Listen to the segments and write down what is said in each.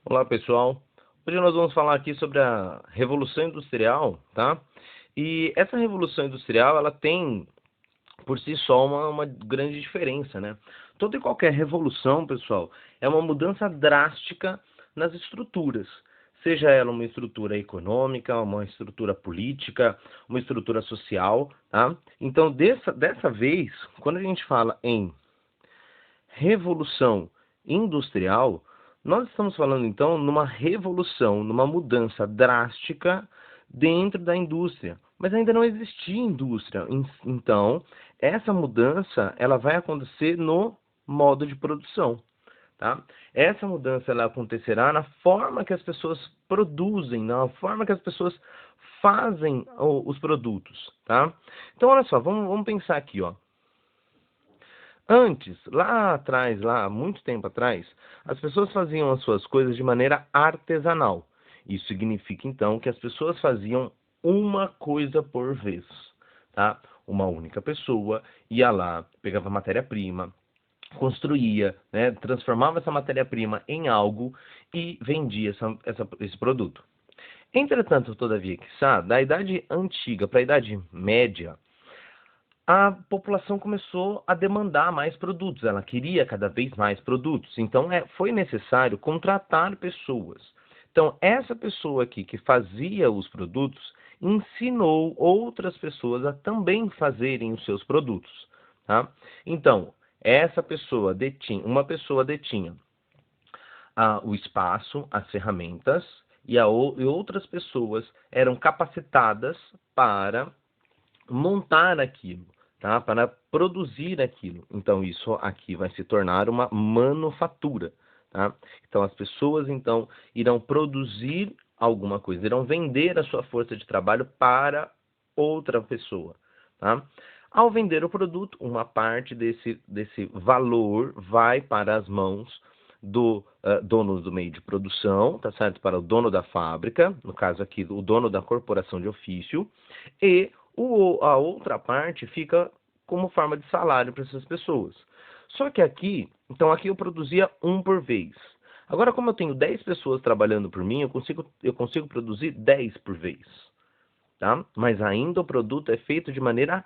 Olá, pessoal. Hoje nós vamos falar aqui sobre a Revolução Industrial, tá? E essa Revolução Industrial, ela tem por si só uma grande diferença, né? Toda e qualquer revolução, pessoal, é uma mudança drástica nas estruturas. Seja ela uma estrutura econômica, uma estrutura política, uma estrutura social, tá? Então, dessa vez, quando a gente fala em revolução industrial, nós estamos falando então numa revolução, numa mudança drástica dentro da indústria, mas ainda não existia indústria. Então, essa mudança ela vai acontecer no modo de produção, tá? Essa mudança ela acontecerá na forma que as pessoas produzem, na forma que as pessoas fazem os produtos, tá? Então, olha só, vamos pensar aqui, ó. Antes, lá atrás, lá muito tempo atrás, as pessoas faziam as suas coisas de maneira artesanal. Isso significa então que as pessoas faziam uma coisa por vez, tá? Uma única pessoa ia lá, pegava matéria-prima, construía, né, transformava essa matéria-prima em algo e vendia esse produto. Entretanto, todavia, da Idade Antiga para a Idade Média, a população começou a demandar mais produtos, ela queria cada vez mais produtos, então foi necessário contratar pessoas. Então, essa pessoa aqui que fazia os produtos ensinou outras pessoas a também fazerem os seus produtos, tá? Então, uma pessoa detinha o espaço, as ferramentas, e outras pessoas eram capacitadas para montar aquilo, tá? Para produzir aquilo. Então isso aqui vai se tornar uma manufatura, tá? Então as pessoas então irão produzir alguma coisa, irão vender a sua força de trabalho para outra pessoa, tá? Ao vender o produto, uma parte desse valor vai para as mãos do dono do meio de produção, tá certo? Para o dono da fábrica, no caso aqui, o dono da corporação de ofício, e a outra parte fica como forma de salário para essas pessoas. Só que aqui, então aqui eu produzia um por vez. Agora, como eu tenho 10 pessoas trabalhando por mim, eu consigo produzir 10 por vez, tá? Mas ainda o produto é feito de maneira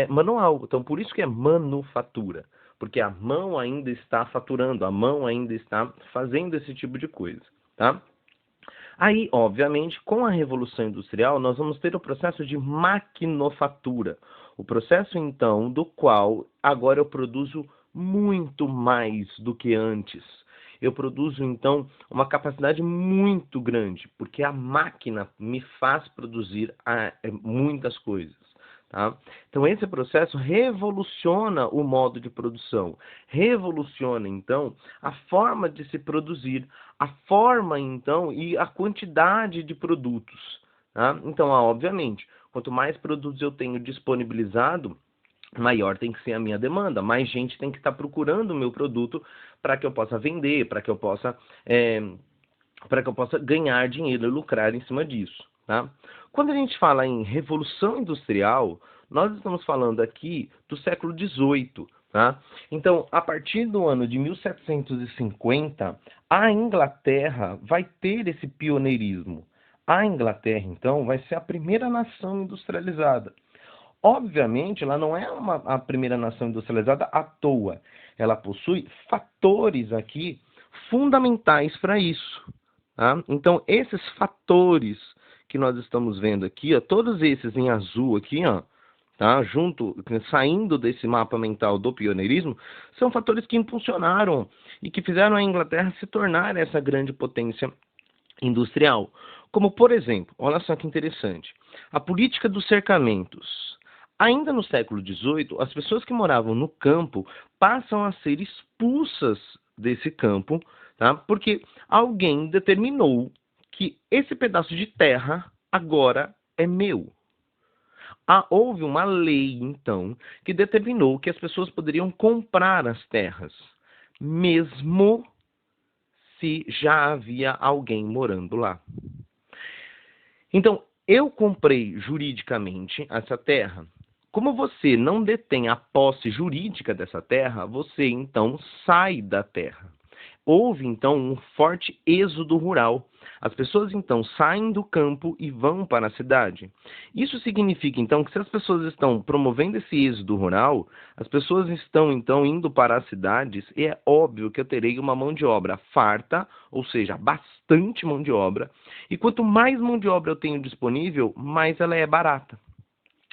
manual. Então, por isso que é manufatura. Porque a mão ainda está faturando, a mão ainda está fazendo esse tipo de coisa, tá? Aí, obviamente, com a Revolução Industrial, nós vamos ter o processo de maquinofatura. O processo, então, do qual agora eu produzo muito mais do que antes. Eu produzo, então, uma capacidade muito grande, porque a máquina me faz produzir muitas coisas. Tá? Então, esse processo revoluciona o modo de produção, revoluciona, então, a forma de se produzir, a forma, então, e a quantidade de produtos. Tá? Então, obviamente, quanto mais produtos eu tenho disponibilizado, maior tem que ser a minha demanda, mais gente tem que estar procurando o meu produto para que eu possa vender, para que eu possa ganhar dinheiro e lucrar em cima disso. Tá? Quando a gente fala em revolução industrial, nós estamos falando aqui do século XVIII. Tá? Então, a partir do ano de 1750, a Inglaterra vai ter esse pioneirismo. A Inglaterra, então, vai ser a primeira nação industrializada. Obviamente, ela não é a primeira nação industrializada à toa. Ela possui fatores aqui fundamentais para isso. Tá? Então, esses fatores que nós estamos vendo aqui, ó, todos esses em azul aqui, ó, tá? Saindo desse mapa mental do pioneirismo, são fatores que impulsionaram e que fizeram a Inglaterra se tornar essa grande potência industrial. Como, por exemplo, olha só que interessante, a política dos cercamentos. Ainda no século XVIII, as pessoas que moravam no campo passam a ser expulsas desse campo, tá? Porque alguém determinou que esse pedaço de terra agora é meu. Houve uma lei, então, que determinou que as pessoas poderiam comprar as terras, mesmo se já havia alguém morando lá. Então, eu comprei juridicamente essa terra. Como você não detém a posse jurídica dessa terra, você então sai da terra. houve então um forte êxodo rural. As pessoas então saem do campo e vão para a cidade. Isso significa então que se as pessoas estão promovendo esse êxodo rural, as pessoas estão então indo para as cidades e é óbvio que eu terei uma mão de obra farta, ou seja, bastante mão de obra, e quanto mais mão de obra eu tenho disponível, mais ela é barata.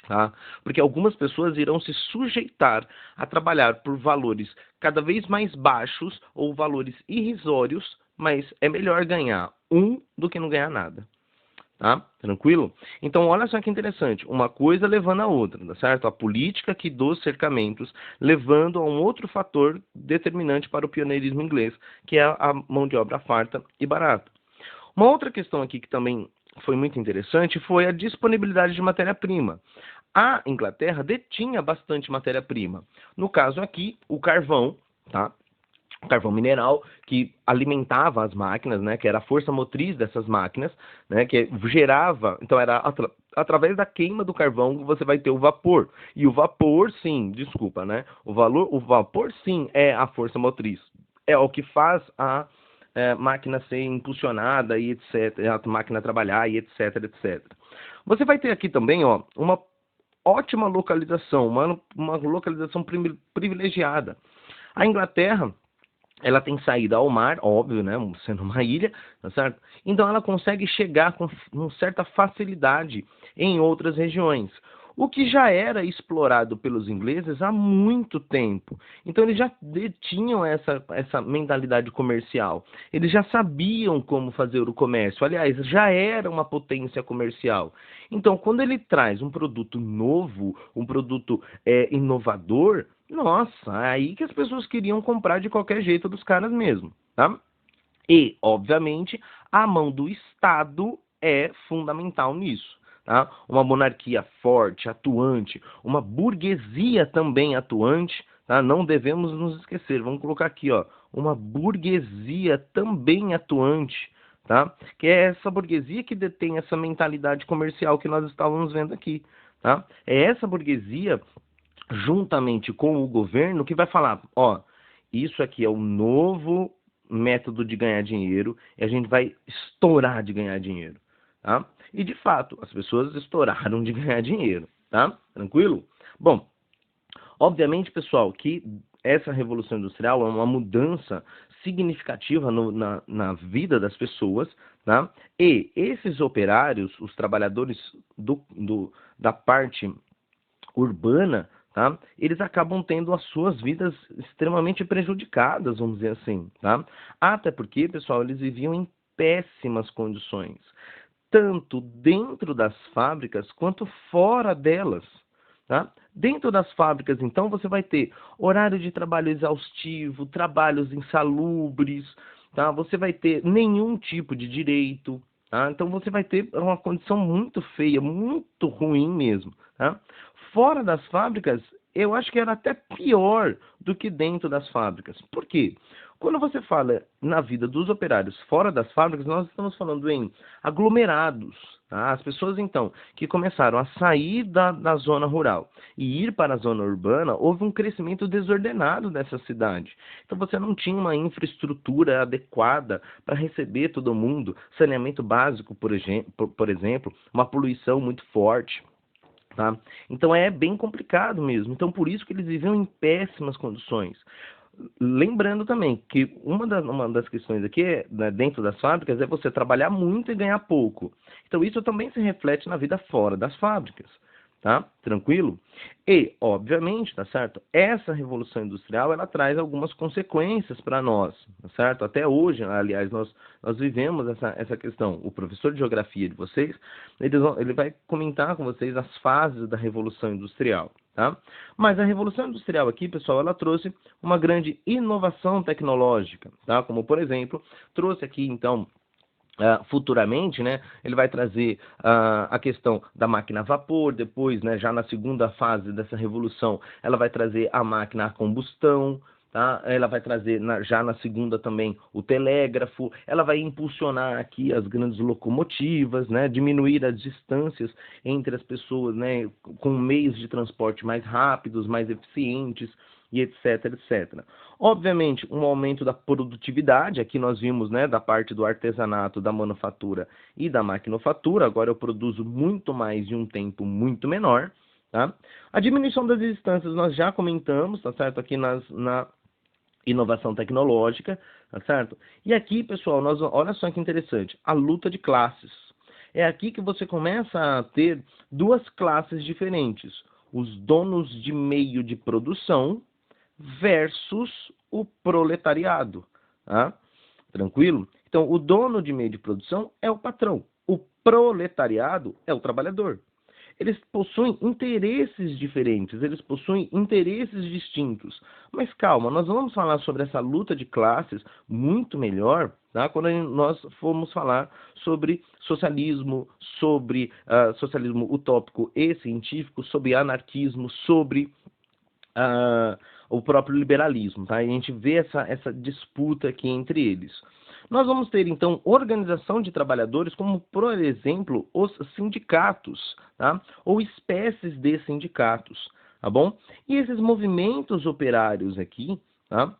Tá? Porque algumas pessoas irão se sujeitar a trabalhar por valores cada vez mais baixos ou valores irrisórios, mas é melhor ganhar um do que não ganhar nada. Tá? Tranquilo? Então, olha só que interessante, uma coisa levando a outra, tá certo? A política aqui dos cercamentos levando a um outro fator determinante para o pioneirismo inglês, que é a mão de obra farta e barata. Uma outra questão aqui que também foi muito interessante foi a disponibilidade de matéria-prima. A Inglaterra detinha bastante matéria-prima. No caso aqui, o carvão, tá? O carvão mineral que alimentava as máquinas, né, que era a força motriz dessas máquinas, né, que gerava, então era através da queima do carvão que você vai ter o vapor. E o vapor, sim, desculpa, né, o vapor, sim, é a força motriz. É o que faz a máquina ser impulsionada e etc, a máquina trabalhar e etc, etc. Você vai ter aqui também, ó, uma ótima localização, uma localização privilegiada. A Inglaterra, ela tem saída ao mar, óbvio, né, sendo uma ilha, tá certo? Então ela consegue chegar com certa facilidade em outras regiões, o que já era explorado pelos ingleses há muito tempo. Então eles já tinham essa mentalidade comercial, eles já sabiam como fazer o comércio, aliás, já era uma potência comercial. Então quando ele traz um produto novo, um produto inovador, nossa, é aí que as pessoas queriam comprar de qualquer jeito dos caras mesmo, tá? E, obviamente, a mão do Estado é fundamental nisso, tá? Uma monarquia forte, atuante, uma burguesia também atuante, tá? Não devemos nos esquecer, vamos colocar aqui, ó, uma burguesia também atuante, tá? Que é essa burguesia que detém essa mentalidade comercial que nós estávamos vendo aqui, tá? É essa burguesia juntamente com o governo, que vai falar, ó, isso aqui é o novo método de ganhar dinheiro e a gente vai estourar de ganhar dinheiro, tá? E de fato, as pessoas estouraram de ganhar dinheiro, tá? Tranquilo? Bom, obviamente, pessoal, que essa revolução industrial é uma mudança significativa na vida das pessoas, tá? E esses operários, os trabalhadores da parte urbana, tá? Eles acabam tendo as suas vidas extremamente prejudicadas, vamos dizer assim, tá? Até porque, pessoal, eles viviam em péssimas condições, tanto dentro das fábricas quanto fora delas, tá? Dentro das fábricas, então, você vai ter horário de trabalho exaustivo, trabalhos insalubres, tá? Você vai ter nenhum tipo de direito, tá? Então você vai ter uma condição muito feia, muito ruim mesmo, tá? Fora das fábricas, eu acho que era até pior do que dentro das fábricas. Por quê? Quando você fala na vida dos operários fora das fábricas, nós estamos falando em aglomerados. Tá? As pessoas, então, que começaram a sair da zona rural e ir para a zona urbana, houve um crescimento desordenado dessa cidade. Então, você não tinha uma infraestrutura adequada para receber todo mundo, saneamento básico, por exemplo, uma poluição muito forte. Tá? Então é bem complicado mesmo. Então por isso que eles viviam em péssimas condições. Lembrando também que uma das questões aqui, né, dentro das fábricas, é você trabalhar muito e ganhar pouco. Então isso também se reflete na vida fora das fábricas. Tá? Tranquilo? E, obviamente, tá certo? Essa revolução industrial, ela traz algumas consequências para nós, tá certo? Até hoje, aliás, nós vivemos essa questão. O professor de geografia de vocês, ele vai comentar com vocês as fases da revolução industrial, tá? Mas a revolução industrial aqui, pessoal, ela trouxe uma grande inovação tecnológica, tá? Como, por exemplo, trouxe aqui, então, futuramente, né, ele vai trazer a questão da máquina a vapor, depois, né, já na segunda fase dessa revolução, ela vai trazer a máquina a combustão, tá? Ela vai trazer já na segunda também o telégrafo, ela vai impulsionar aqui as grandes locomotivas, né, diminuir as distâncias entre as pessoas, né, com meios de transporte mais rápidos, mais eficientes, e etc, etc. Obviamente, um aumento da produtividade, aqui nós vimos, né, da parte do artesanato, da manufatura e da maquinofatura, agora eu produzo muito mais em um tempo muito menor, tá? A diminuição das distâncias nós já comentamos, tá certo? Aqui na inovação tecnológica, tá certo? E aqui, pessoal, olha só que interessante, a luta de classes. É aqui que você começa a ter duas classes diferentes, os donos de meio de produção versus o proletariado, tá? Tranquilo? Então, o dono de meio de produção é o patrão, o proletariado é o trabalhador. Eles possuem interesses diferentes, eles possuem interesses distintos. Mas calma, nós vamos falar sobre essa luta de classes muito melhor, tá? Quando nós formos falar sobre socialismo, sobre socialismo utópico e científico, sobre anarquismo, sobre o próprio liberalismo, tá? E a gente vê essa disputa aqui entre eles. Nós vamos ter, então, organização de trabalhadores, como, por exemplo, os sindicatos, tá? Ou espécies de sindicatos, tá bom? E esses movimentos operários aqui, tá?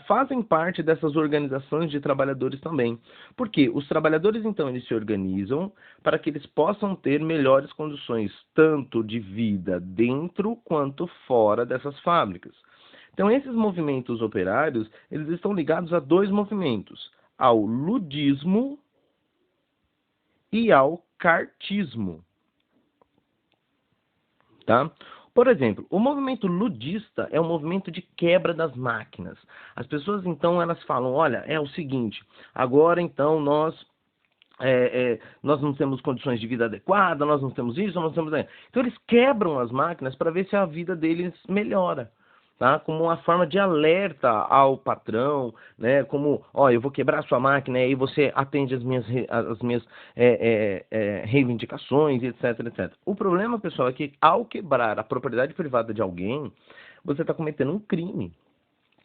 Fazem parte dessas organizações de trabalhadores também. Porque os trabalhadores, então, eles se organizam para que eles possam ter melhores condições, tanto de vida dentro quanto fora dessas fábricas. Então, esses movimentos operários, eles estão ligados a dois movimentos, ao ludismo e ao cartismo, tá? Por exemplo, o movimento ludista é um movimento de quebra das máquinas. As pessoas, então, elas falam, olha, é o seguinte, agora, então, nós não temos condições de vida adequadas, nós não temos isso, nós não temos... Então, eles quebram as máquinas para ver se a vida deles melhora. Tá? Como uma forma de alerta ao patrão, né? Como, ó, eu vou quebrar a sua máquina e aí você atende as minhas reivindicações, etc, etc. O problema, pessoal, é que ao quebrar a propriedade privada de alguém, você está cometendo um crime.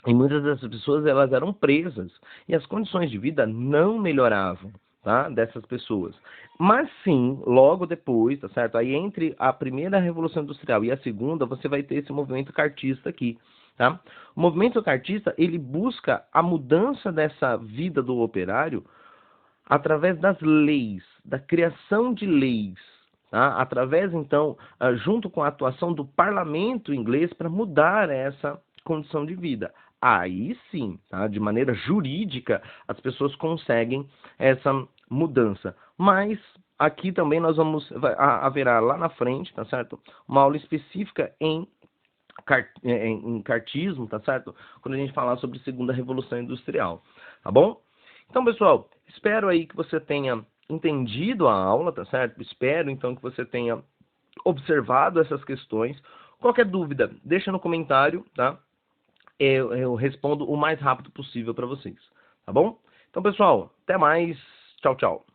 E muitas dessas pessoas, elas eram presas e as condições de vida não melhoravam, tá? Dessas pessoas. Mas sim, logo depois, tá certo? Aí entre a primeira Revolução Industrial e a segunda, você vai ter esse movimento cartista aqui, tá? O movimento cartista, ele busca a mudança dessa vida do operário através das leis, da criação de leis, tá? Através, então, junto com a atuação do parlamento inglês para mudar essa condição de vida. Aí sim, tá? De maneira jurídica, as pessoas conseguem essa mudança. Mas aqui também nós haverá lá na frente, tá certo? Uma aula específica em cartismo, tá certo? Quando a gente falar sobre a segunda revolução industrial, tá bom? Então, pessoal, espero aí que você tenha entendido a aula, tá certo? Espero então que você tenha observado essas questões. Qualquer dúvida, deixa no comentário, tá? Eu respondo o mais rápido possível para vocês, tá bom? Então, pessoal, até mais. Tchau, tchau.